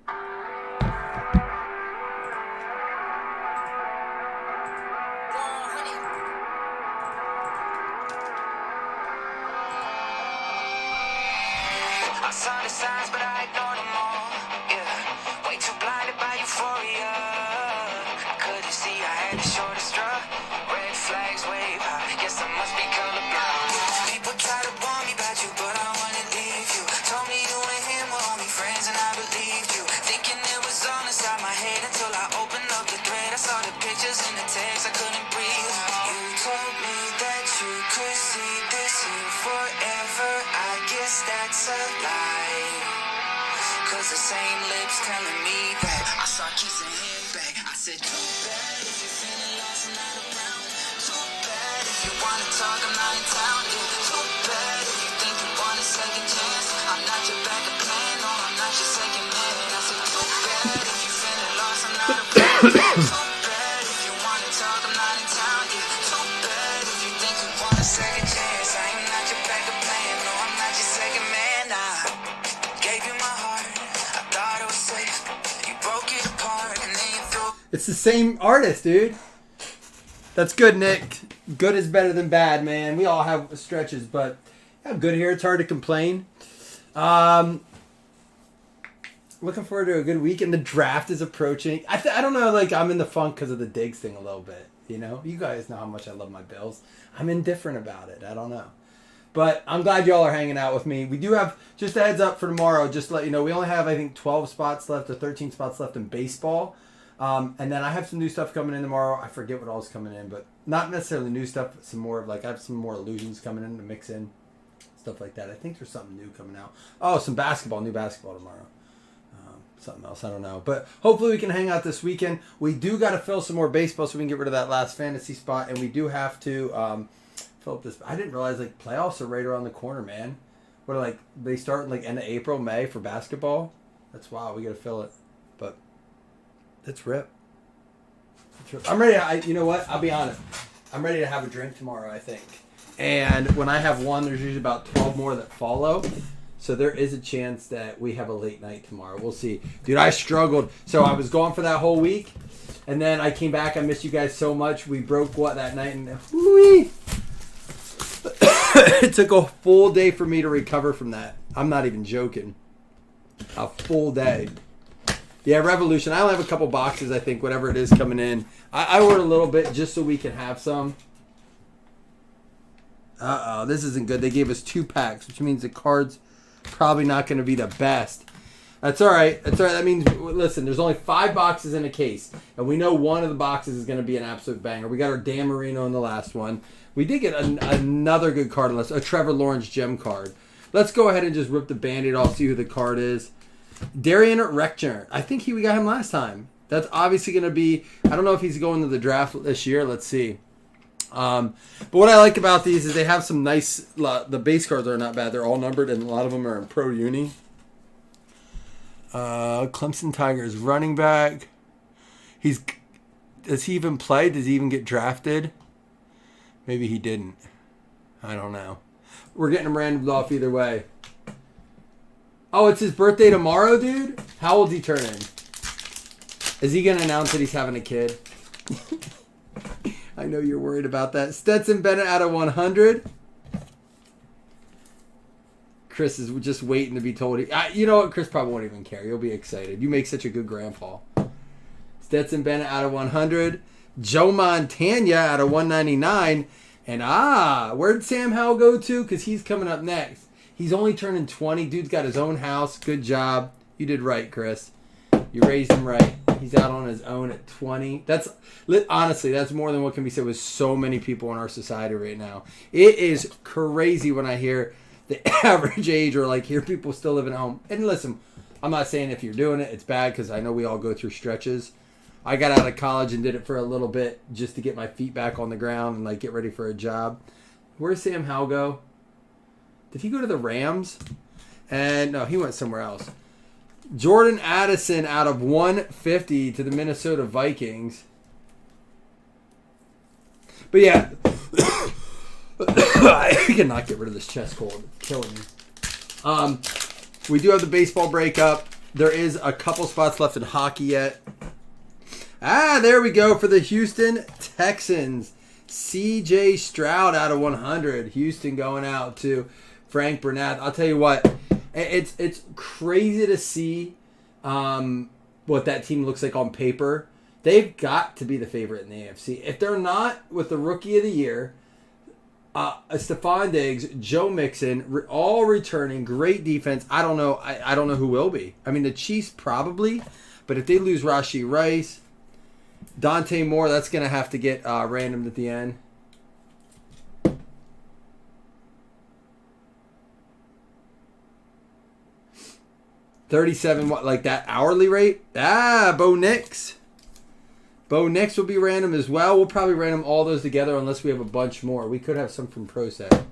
I saw the signs, but I ignored them all. Yeah, way too blinded by euphoria. I couldn't see, I had the shortest straw. Red flags wave high. Guess I must be colorblind. People try to warn me about you, but I wanna leave you. Told me you and him were only friends, and I believed you. Thinking it was all inside my head until I opened up the thread. I saw the pictures and the text, I couldn't breathe. You told me that you could see this here forever. I guess that's a lie. Cause the same lips telling me that I saw kissing him back. I said, too bad if you're feeling lost and not around. Too bad if you wanna talk, I'm not in town. Yeah, too bad if you think you want a second chance. I'm not your backup plan, no, I'm not your second man. I said, too bad if you're feeling lost, I'm not around. Too bad if you wanna talk, I'm not in town. Yeah, too bad if you think you want a second chance. I am not your backup plan, no, I'm not your second man. I gave you my heart, I thought it was safe. You broke it apart and then you threw. It's the same artist, dude. That's good, Nick. Good is better than bad, man. We all have stretches, but yeah, good here. It's hard to complain. Looking forward to a good week, and the draft is approaching. I don't know, like, I'm in the funk because of the Diggs thing a little bit, you know? You guys know how much I love my Bills. I'm indifferent about it. I don't know. But I'm glad y'all are hanging out with me. We do have, just a heads up for tomorrow, just to let you know, we only have, I think, 12 spots left or 13 spots left in baseball. And then I have some new stuff coming in tomorrow. I forget what all is coming in, but not necessarily new stuff, but some more of, like, I have some more illusions coming in to mix in. Stuff like that. I think there's something new coming out. Oh, some basketball, new basketball tomorrow. Something else, I don't know. But hopefully we can hang out this weekend. We do got to fill some more baseball so we can get rid of that last fantasy spot. And we do have to fill up this. I didn't realize, like, playoffs are right around the corner, man. What, like, they start in, like, end of April, May for basketball? That's wild. We got to fill it. But it's rip. I'm ready. You know what? I'll be honest. I'm ready to have a drink tomorrow, I think. And when I have one, there's usually about 12 more that follow. So there is a chance that we have a late night tomorrow. We'll see. Dude, I struggled. So I was gone for that whole week. And then I came back. I missed you guys so much. We broke, that night? And it took a full day for me to recover from that. I'm not even joking. A full day. Yeah, Revolution. I only have a couple boxes, I think, whatever it is coming in. I ordered a little bit just so we can have some. Uh-oh, this isn't good. They gave us 2 packs, which means the cards probably not going to be the best. That's all right. That's all right. That means, listen, there's only 5 boxes in a case, and we know one of the boxes is going to be an absolute banger. We got our Dan Marino in the last one. We did get another good card, a Trevor Lawrence gem card. Let's go ahead and just rip the Band-Aid off, see who the card is. Darian Rechter. I think we got him last time. That's obviously going to be, I don't know if he's going to the draft this year. Let's see. But what I like about these is they have some nice, the base cards are not bad. They're all numbered, and a lot of them are in Pro Uni. Clemson Tigers running back. Does he even play? Does he even get drafted? Maybe he didn't. I don't know. We're getting him randomed off either way. Oh, it's his birthday tomorrow, dude? How old is he turning? Is he going to announce that he's having a kid? I know you're worried about that. Stetson Bennett out of 100. Chris is just waiting to be told. You know what? Chris probably won't even care. He'll be excited. You make such a good grandpa. Stetson Bennett out of 100. Joe Montana out of 199. And where'd Sam Howell go to? Because he's coming up next. He's only turning 20. Dude's got his own house. Good job. You did right, Chris. You raised him right. He's out on his own at 20. Honestly, that's more than what can be said with so many people in our society right now. It is crazy when I hear the average age or like hear people still living at home. And listen, I'm not saying if you're doing it, it's bad because I know we all go through stretches. I got out of college and did it for a little bit just to get my feet back on the ground and like get ready for a job. Where's Sam Howell go? Did he go to the Rams? And no, he went somewhere else. Jordan Addison out of 150 to the Minnesota Vikings. But yeah, I cannot get rid of this chest cold. It's killing me. We do have the baseball breakup. There is a couple spots left in hockey yet. There we go for the Houston Texans. C.J. Stroud out of 100. Houston going out to Frank Bernath. I'll tell you what, it's crazy to see what that team looks like on paper. They've got to be the favorite in the AFC. If they're not, with the Rookie of the Year, Stephon Diggs, Joe Mixon, all returning, great defense. I don't know. I don't know who will be. I mean, the Chiefs probably, but if they lose Rashee Rice, Dante Moore, that's going to have to get random at the end. $37, what, like that hourly rate? Bo Nix. Bo Nix will be random as well. We'll probably random all those together unless we have a bunch more. We could have some from Pro Set.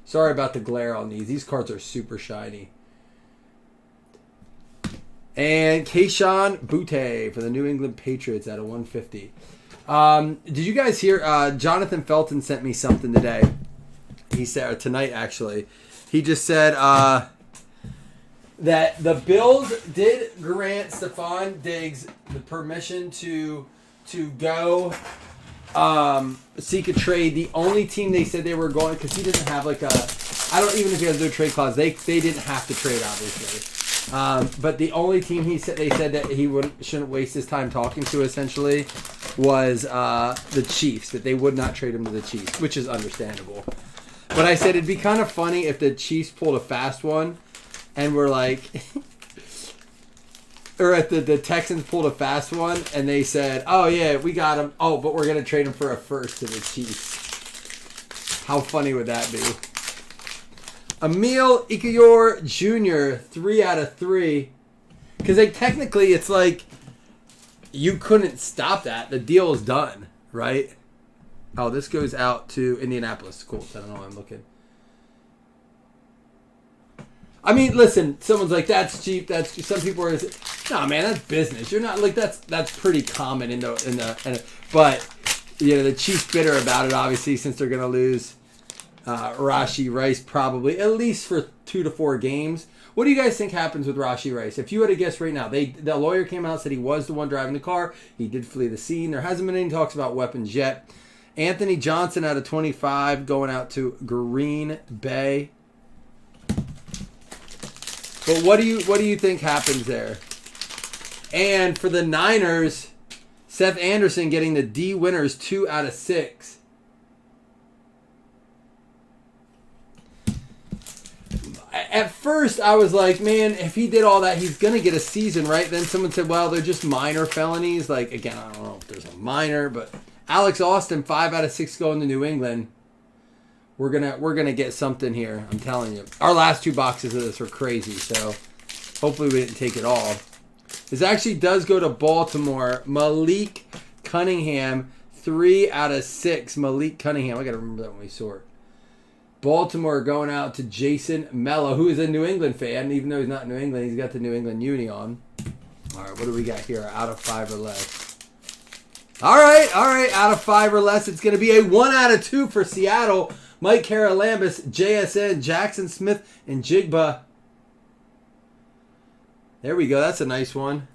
Sorry about the glare on these. These cards are super shiny. And Kayshon Boutte for the New England Patriots at a 150. Did you guys hear? Jonathan Felton sent me something today. He said, tonight actually. He just said that the Bills did grant Stephon Diggs the permission to go seek a trade. The only team they said they were going, because he doesn't have like a, I don't even if he has no trade clause. They didn't have to trade, obviously. But the only team they said that he shouldn't waste his time talking to essentially was the Chiefs. That they would not trade him to the Chiefs, which is understandable. But I said it'd be kind of funny if the Chiefs pulled a fast one, and we're like, or if the Texans pulled a fast one and they said, "Oh yeah, we got him. Oh, but we're gonna trade him for a first to the Chiefs." How funny would that be? Emil Ikiyor Jr., 3 out of 3. Because like, technically it's like you couldn't stop that. The deal is done, right? Oh, this goes out to Indianapolis Colts. I don't know why I'm looking. I mean, listen, someone's like, that's cheap. That's some people are no, man, that's business. You're not like that's pretty common in the but you know, the Chiefs bitter about it obviously since they're gonna lose Rashee Rice probably at least for 2 to 4 games. What do you guys think happens with Rashee Rice? If you had to guess right now, the lawyer came out and said he was the one driving the car. He did flee the scene. There hasn't been any talks about weapons yet. Anthony Johnson out of 25 going out to Green Bay. But what do you think happens there? And for the Niners, Seth Anderson getting the D winners 2 out of 6. At first, I was like, man, if he did all that, he's going to get a season, right? Then someone said, well, they're just minor felonies. Like, again, I don't know if there's a minor, but Alex Austin, 5 out of 6 going to New England. We're gonna get something here. I'm telling you. Our last 2 boxes of this were crazy, so hopefully we didn't take it all. This actually does go to Baltimore. Malik Cunningham, 3 out of 6. Malik Cunningham. I gotta remember that when we sort. Baltimore going out to Jason Mello, who is a New England fan, even though he's not in New England. He's got the New England uni on. All right, what do we got here? Out of 5 or less. All right. Out of 5 or less, it's going to be a 1 out of 2 for Seattle. Mike Carolambus, JSN, Jackson Smith, and Jigba. There we go. That's a nice one.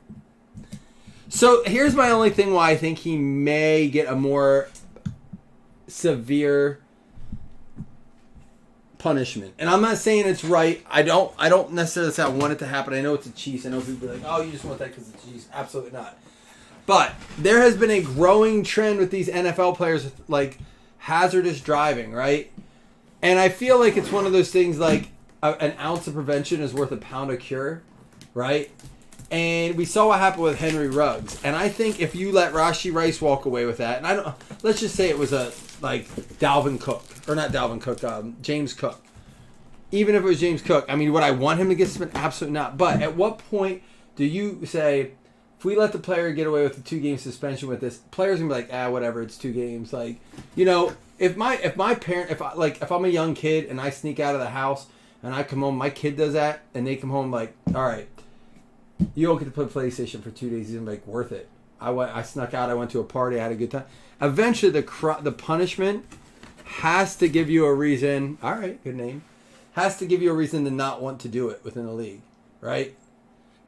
So here's my only thing why I think he may get a more severe punishment. And I'm not saying it's right. I don't necessarily say I want it to happen. I know it's the Chiefs. I know people are like, oh, you just want that because it's the Chiefs. Absolutely not. But there has been a growing trend with these NFL players with, like, hazardous driving, right? And I feel like it's one of those things like an ounce of prevention is worth a pound of cure, right? And we saw what happened with Henry Ruggs. And I think if you let Rashee Rice walk away with that, and let's just say it was Dalvin Cook, or not Dalvin Cook, James Cook. Even if it was James Cook, I mean, would I want him to get suspended? Absolutely not. But at what point do you say, if we let the player get away with a 2-game suspension with this, players gonna be like, whatever, it's 2 games. Like, you know, if I'm a young kid and I sneak out of the house and I come home, my kid does that, and they come home like, all right, you don't get to play PlayStation for 2 days. He's like, worth it. I snuck out. I went to a party. I had a good time. Eventually, the punishment has to give you a reason. All right, good name. Has to give you a reason to not want to do it within the league, right?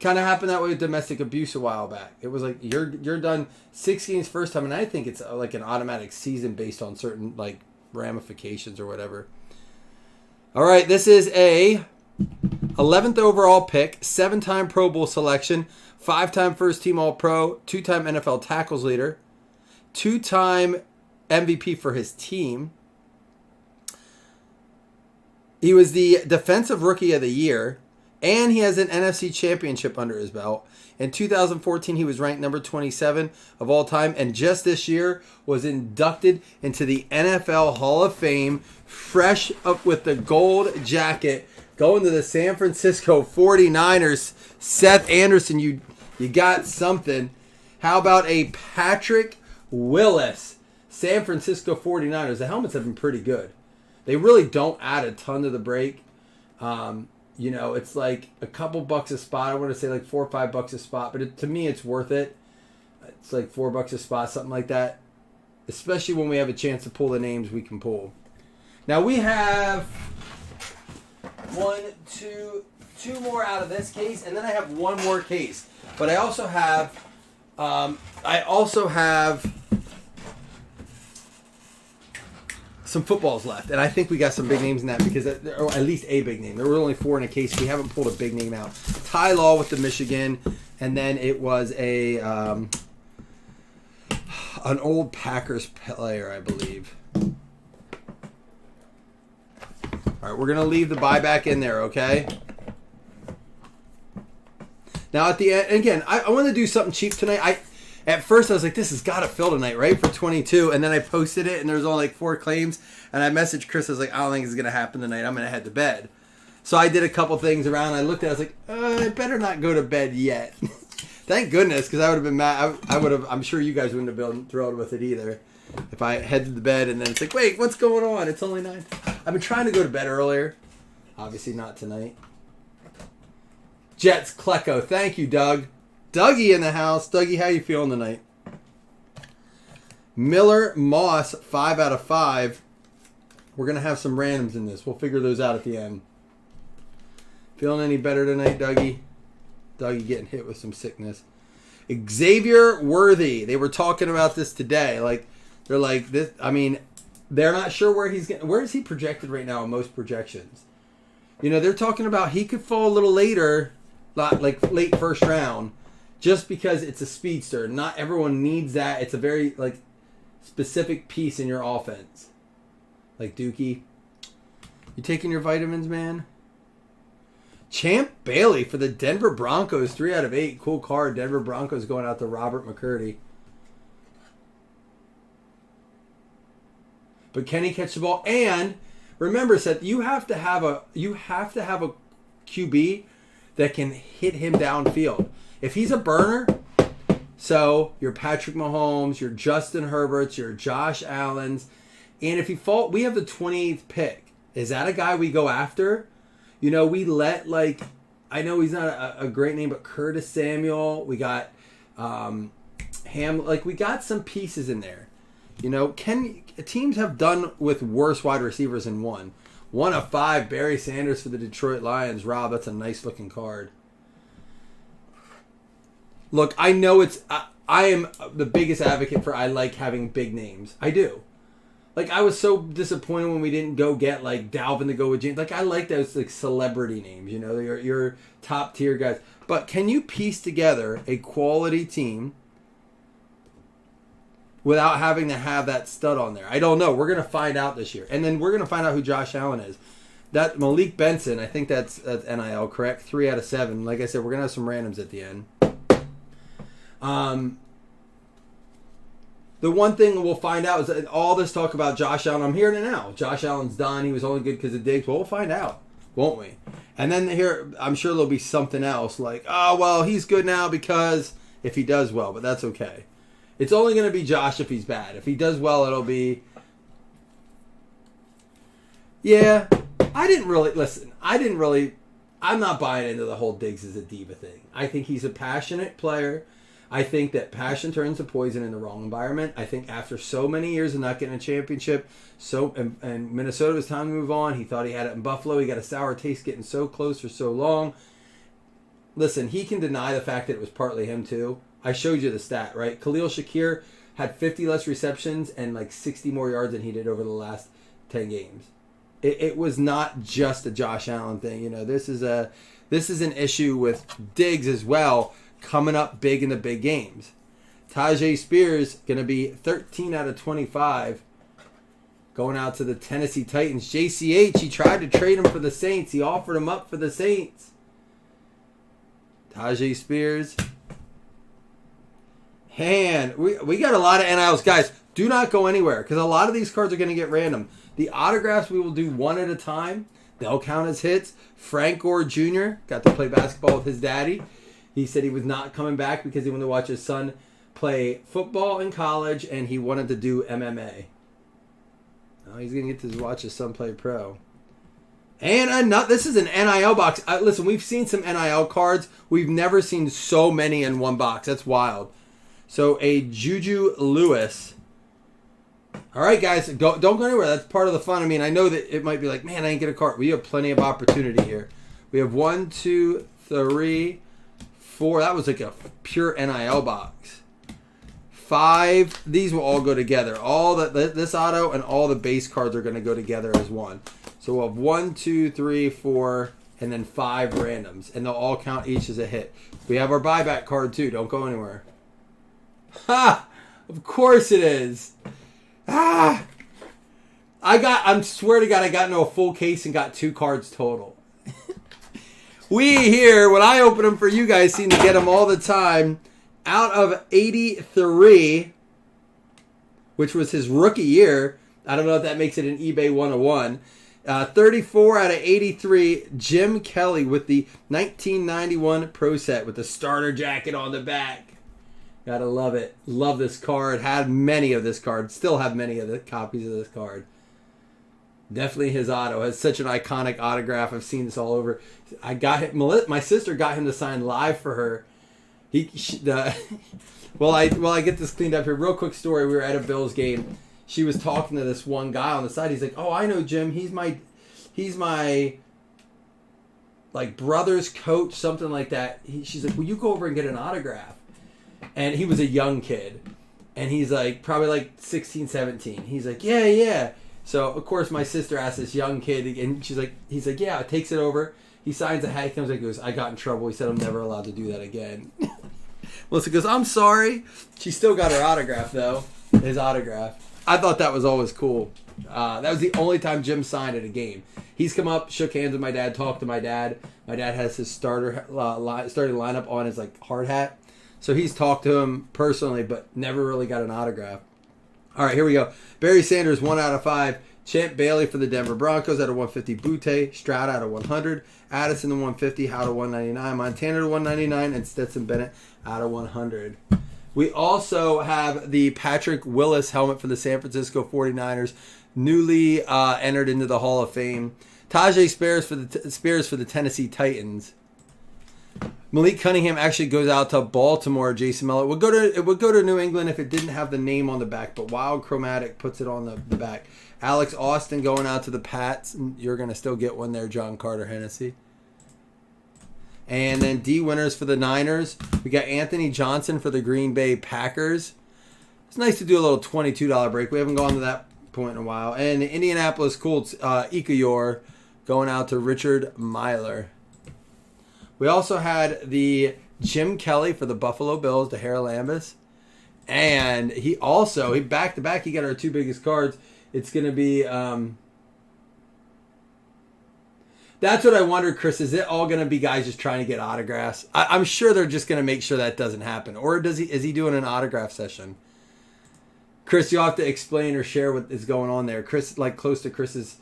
Kind of happened that way with domestic abuse a while back. It was like you're done 6 games first time, and I think it's like an automatic season based on certain like ramifications or whatever. All right, this is a 11th overall pick, 7-time Pro Bowl selection, 5-time first team All-Pro, 2-time NFL tackles leader, 2-time MVP for his team. He was the defensive rookie of the year, and he has an NFC championship under his belt. In 2014, he was ranked number 27 of all time, and just this year was inducted into the NFL Hall of Fame, fresh up with the gold jacket, going to the San Francisco 49ers. Seth Anderson, you got something. How about a Patrick Willis? San Francisco 49ers. The helmets have been pretty good. They really don't add a ton to the break. It's like a couple bucks a spot. I want to say like $4 or $5 a spot, but to me, it's worth it. It's like $4 a spot, something like that. Especially when we have a chance to pull the names we can pull. Now we have two more out of this case, and then I have one more case. But I also have, some footballs left, and I think we got some big names in that because, or at least a big name. There were only 4 in a case. We haven't pulled a big name out. Ty Law with the Michigan, and then it was an old Packers player, I believe. All right, we're gonna leave the buyback in there, okay? Now at the end, again, I want to do something cheap tonight. At first, I was like, this has got to fill tonight, right? For 22. And then I posted it, and there was only like 4 claims. And I messaged Chris. I was like, I don't think it's going to happen tonight. I'm going to head to bed. So I did a couple things around. I looked at it. I was like, I better not go to bed yet. Thank goodness, because I would have been mad. I would have. I'm sure you guys wouldn't have been thrilled with it either. If I head to the bed, and then it's like, wait, what's going on? It's only 9. I've been trying to go to bed earlier. Obviously not tonight. Jets, Klecko. Thank you, Doug. Dougie in the house. Dougie, how you feeling tonight? Miller Moss, 5 out of 5. We're going to have some randoms in this. We'll figure those out at the end. Feeling any better tonight, Dougie? Dougie getting hit with some sickness. Xavier Worthy. They were talking about this today. They're like, this. I mean, they're not sure where he's getting. Where is he projected right now in most projections? They're talking about he could fall a little later, like late first round. Just because it's a speedster. Not everyone needs that. It's a very, specific piece in your offense. Like Dookie. You taking your vitamins, man? Champ Bailey for the Denver Broncos. 3 out of 8. Cool card. Denver Broncos going out to Robert McCurdy. But can he catch the ball? And remember, Seth, you have to have a QB that can hit him downfield. If he's a burner, so your Patrick Mahomes, your Justin Herberts, your Josh Allens, and if he fall, we have the 28th pick. Is that a guy we go after? We let I know he's not a great name, but Curtis Samuel. We got we got some pieces in there. Teams have done with worse wide receivers than one. 1 of 5, Barry Sanders for the Detroit Lions. Rob, that's a nice looking card. Look, I know I am the biggest advocate for I like having big names. I do. I was so disappointed when we didn't go get Dalvin to go with James. I like those celebrity names, your top tier guys. But can you piece together a quality team without having to have that stud on there? I don't know. We're going to find out this year. And then we're going to find out who Josh Allen is. That Malik Benson, I think that's NIL, correct? 3 out of 7. Like I said, we're going to have some randoms at the end. The one thing we'll find out is that all this talk about Josh Allen, I'm hearing it now. Josh Allen's done. He was only good because of Diggs. Well, we'll find out, won't we? And then here, I'm sure there'll be something else like, oh, well, he's good now because if he does well, but that's okay. It's only going to be Josh if he's bad. If he does well, it'll be, yeah, I'm not buying into the whole Diggs is a diva thing. I think he's a passionate player. I think that passion turns to poison in the wrong environment. I think after so many years of not getting a championship, and Minnesota was time to move on. He thought he had it in Buffalo. He got a sour taste getting so close for so long. listen, he can deny the fact that it was partly him too. I showed you the stat, right? Khalil Shakir had 50 less receptions and like 60 more yards than he did over the last 10 games. It was not just a Josh Allen thing. You know, this is an issue with Diggs as well, coming up big in the big games. Tyjae Spears going to be 13 out of 25 going out to the Tennessee Titans. JCH, he tried to trade him for the Saints. He offered him up for the Saints. Tyjae Spears. And we got a lot of NILs. Guys, do not go anywhere because a lot of these cards are going to get random. The autographs we will do one at a time. They'll count as hits. Frank Gore Jr. got to play basketball with his daddy. He said he was not coming back because he wanted to watch his son play football in college and he wanted to do MMA. Now he's going to get to watch his son play pro. And this is an NIL box. Listen, we've seen some NIL cards. We've never seen so many in one box. That's wild. So a Juju Lewis. All right, guys, don't go anywhere. That's part of the fun. I mean, I know that it might be like, man, I ain't get a card. We have plenty of opportunity here. We have 1, 2, 3, 4. That was like a pure NIL box. 5. These will all go together. All this auto and all the base cards are going to go together as one. So we'll have 1, 2, 3, 4, and then 5 randoms, and they'll all count each as a hit. We have our buyback card too. Don't go anywhere. Ha! Of course it is. Ah! I swear to God, I got into a full case and got 2 cards total. We here, when I open them for you guys, seem to get them all the time. Out of 83, which was his rookie year. I don't know if that makes it an eBay 101. 34 out of 83, Jim Kelly with the 1991 Pro Set with the starter jacket on the back. Gotta love it. Love this card. Had many of this card. Still have many of the copies of this card. Definitely his auto. Has such an iconic autograph. I've seen this all over. I got him. My sister got him to sign live for her. Well, I get this cleaned up here. Real quick story. We were at a Bills game. She was talking to this one guy on the side. He's like, "Oh, I know Jim. He's my like brother's coach, something like that." She's like, "Will you go over and get an autograph?" And he was a young kid. And he's like, probably like 16, 17. He's like, yeah. So, of course, my sister asked this young kid, and he's like, yeah, takes it over. He signs a hat. He comes and goes, "I got in trouble." He said, "I'm never allowed to do that again." Melissa goes, "I'm sorry." She still got her autograph, though. His autograph. I thought that was always cool. That was the only time Jim signed at a game. He's come up, shook hands with my dad, talked to my dad. My dad has his starting lineup on his like hard hat. So he's talked to him personally, but never really got an autograph. All right, here we go. Barry Sanders, 1 out of 5. Champ Bailey for the Denver Broncos out of 150. Butte, Stroud out of 100. Addison to 150, Howe to 199. Montana to 199, and Stetson Bennett out of 100. We also have the Patrick Willis helmet for the San Francisco 49ers, newly entered into the Hall of Fame. Tyjae Spears for the Tennessee Titans. Malik Cunningham actually goes out to Baltimore. Jason Miller it would go to New England if it didn't have the name on the back, but Wild Chromatic puts it on the back. Alex Austin going out to the Pats. You're going to still get one there, John Carter Hennessy. And then D winners for the Niners. We got Anthony Johnson for the Green Bay Packers. It's nice to do a little $22 break. We haven't gone to that point in a while. And the Indianapolis Colts, Ikayor going out to Richard Myler. We also had the Jim Kelly for the Buffalo Bills, the Harold Lambus. And he back to back, he got our 2 biggest cards. It's going to be, that's what I wonder, Chris. Is it all going to be guys just trying to get autographs? I'm sure they're just going to make sure that doesn't happen. Or is he doing an autograph session? Chris, you'll have to explain or share what is going on there. Chris, like close to Chris's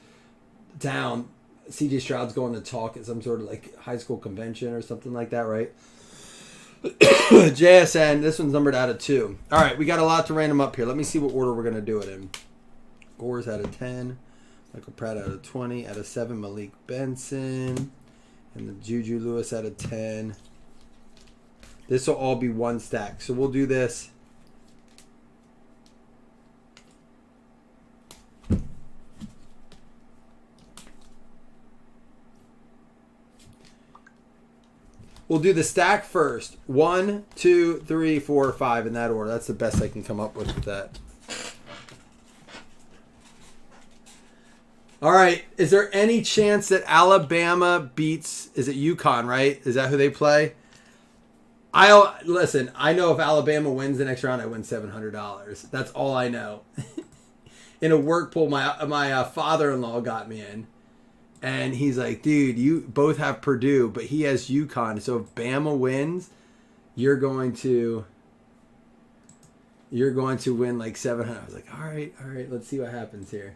town, CJ Stroud's going to talk at some sort of like high school convention or something like that, right? JSN, this one's numbered out of 2. All right, we got a lot to random up here. Let me see what order we're going to do it in. Gore's out of 10. Michael Pratt out of 20. Out of 7, Malik Benson. And the Juju Lewis out of 10. This will all be one stack. So we'll do this. We'll do the stack first. 1, 2, 3, 4, 5 in that order. That's the best I can come up with that. All right. Is there any chance that Alabama beats, is it UConn, right? Is that who they play? Listen, I know if Alabama wins the next round, I win $700. That's all I know. In a work pool, my father-in-law got me in. And he's like, dude, you both have Purdue, but he has UConn. So if Bama wins, you're going to win like 700. I was like, all right, let's see what happens here.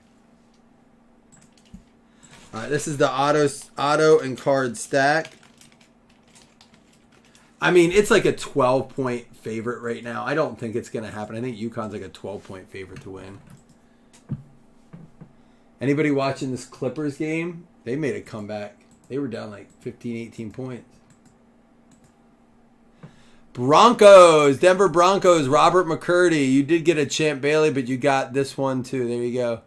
All right, this is the auto and card stack. I mean, it's like a 12-point favorite right now. I don't think it's going to happen. I think UConn's like a 12-point favorite to win. Anybody watching this Clippers game? They made a comeback. They were down like 15, 18 points. Broncos. Denver Broncos. Robert McCurdy. You did get a Champ Bailey, but you got this one too. There you go.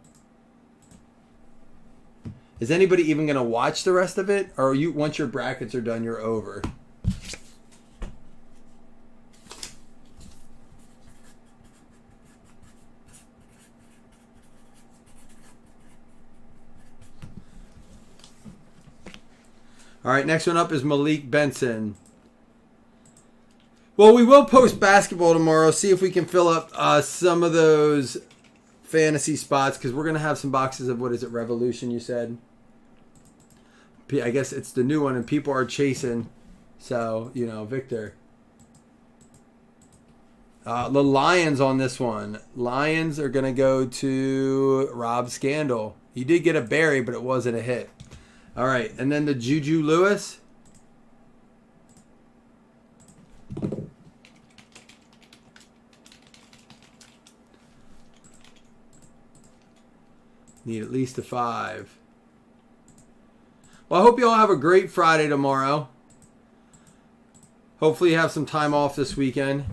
Is anybody even going to watch the rest of it? Or once your brackets are done, you're over? All right, next one up is Malik Benson. Well, we will post basketball tomorrow. See if we can fill up some of those fantasy spots because we're going to have some boxes of, what is it, Revolution, you said? I guess it's the new one and people are chasing. So, Victor. The Lions on this one. Lions are going to go to Rob Scandal. You did get a Barry, but it wasn't a hit. All right, and then the Juju Lewis. Need at least a 5. Well, I hope you all have a great Friday tomorrow. Hopefully you have some time off this weekend.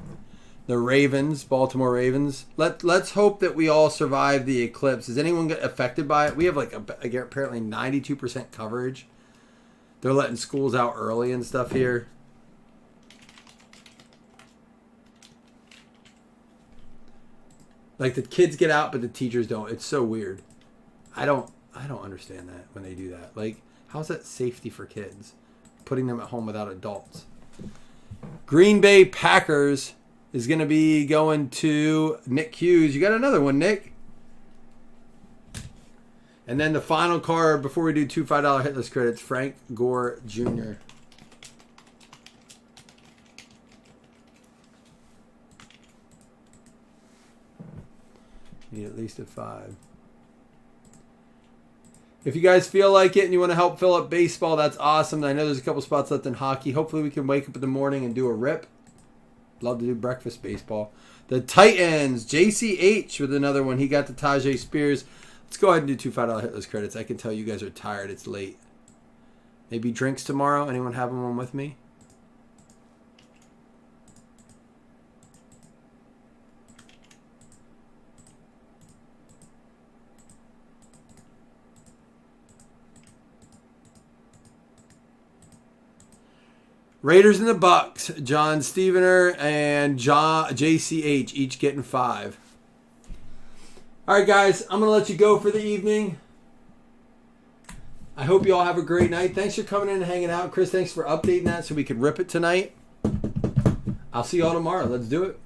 The Ravens, Baltimore Ravens. Let's hope that we all survive the eclipse. Does anyone get affected by it? We have apparently 92% coverage. They're letting schools out early and stuff here. Like the kids get out, but the teachers don't. It's so weird. I don't understand that when they do that. Like, how's that safety for kids? Putting them at home without adults. Green Bay Packers is going to be going to Nick Hughes. You got another one, Nick. And then the final card before we do 2 $5 hitless credits, Frank Gore Jr. Need at least a 5. If you guys feel like it and you want to help fill up baseball, that's awesome. I know there's a couple spots left in hockey. Hopefully we can wake up in the morning and do a rip. Love to do breakfast baseball. The Titans, JCH with another one. He got the Tajay Spears. Let's go ahead and do 2 $5 hitless credits. I can tell you guys are tired. It's late. Maybe drinks tomorrow. Anyone having one with me? Raiders and the Bucks. John Stevener and JCH each getting 5. All right, guys. I'm going to let you go for the evening. I hope you all have a great night. Thanks for coming in and hanging out. Chris, thanks for updating that so we could rip it tonight. I'll see you all tomorrow. Let's do it.